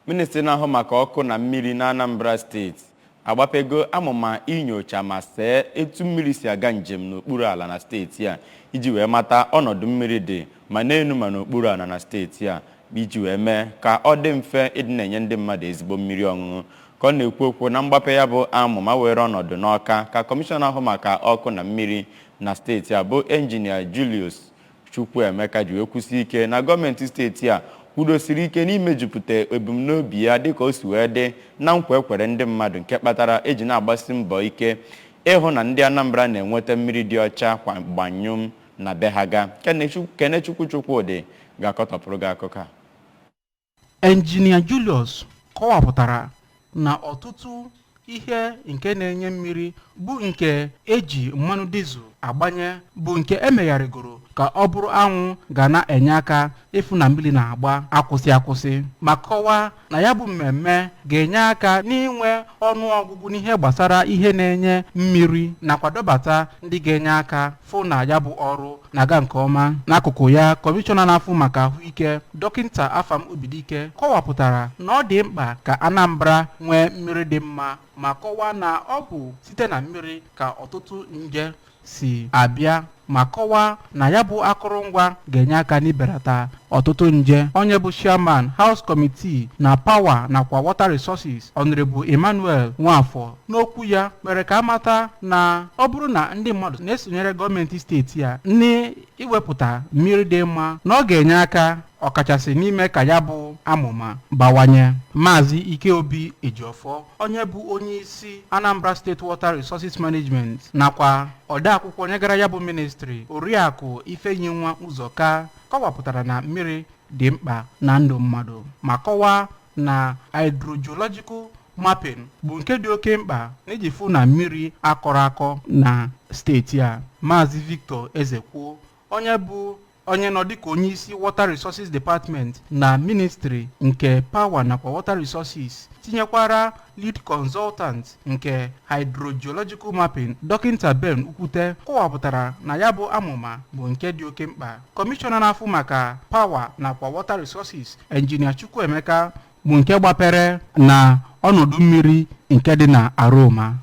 Ministri na-ahụ maka ọkụ na mmiri na Anambra steeti agbapego amụma inyocha ma see etu mmiri si aga njem n'okpuru ala na steeti a iji wee mata ọnọdụ mmiri dị ma n'elu ma n'okpuru ala na steeti a iji wee mee ka ọ dị mfe ịdị na-enye ndị mmadụ ezigbo mmiri ọṅụṅụ. Ka ọ na-ekwu okwu na mgbape ya bụ amụma were ọnọdụ n'Ọka ka kọmishọna ahụ maka ọkụ na mmiri na steeti a bụ Injinia Julius Chukwuemeka ji wee kwụsị ike na gọọmenti steeti a kwudosiri ike n'imejupụta ebumnobi ya dịka o si wee dị na nkwa ekwere ndị mmadụ nke kpatara eji na-agbasi mbọ ike ịhụ na ndị Anambra na-enweta mmiri dị ọcha kwa gbanyụm na be ha ga. Kenechukwu Chukwudị ga-akọtọpụrụ gị akụkọ a. Injinia Julius kọwapụtara na ọtụtụ ihe nke na-enye mmiri bụ nke eji mmanụ dizel agbanye bụ nke emegharịgoro ka ọ bụrụ anwụ ga na-enye aka ịfụ na mmiri na-agba akwụsị ma kọwaa na ya bụ mmemme ga-enye aka n'inwe ọnụọgụgụ n'ihe gbasara ihe na-enye mmiri nakwa dọbata ndị ga-enye aka fụ na ya bụ ọrụ na-aga nke ọma. N'akụkụ ya, kọmishọna na-afụ maka ahụike dọkịta Afam Obidike kọwapụtara na ọ dị mkpa ka Anambra nwee mmiri dị mma ma kọwaa na ọ bụ site na mmiri ka ọtụtụ nje si abịa ma kọwaa na ya bụ akụrụngwa ga-enye aka n'ibelata ọtụtụ nje. Onye bụ chairman House Committee na Power nakwa Water Resources Honorable Emmanuel Nwafọ n'okwu ya mere ka amata na ọ bụrụ na ndị mmadụ na-esonyere gọọmenti steeti a n'iwepụta mmiri dị mma na ọ ga-enye aka ọkachasị n'ime ka ya bụ amụma bawanye. Maazị Ikeobi Ejiofọ onye bụ onye isi Anambra State Water Resources Management nakwa odeakwụkwọ nyegara ya bụ ministri Oriakụ Ifeyinwa Ụzọka kọwapụtara na mmiri dị mkpa na ndụ mmadụ ma kọwaa na hydrogeological mapping bụ nke dị oke mkpa n'iji fụ na mmiri akọrọ akọ na steeti a. Maazị Victor Ezekwuo onye nọ dịka onye isi Water Resources Department na Ministri nke Power nakwa Water Resources tinyekwara lead consultant nke hydrogeological mapping Dọkịta Ben Ukwute kọwapụtara na ya bụ amụma bụ nke dị oke mkpa. Kọmishọna na-afụ maka Power nakwa Water Resources Injinia Chukwuemeka bụ nke gbapere na ọnọdụ mmiri nke dị na Aroma.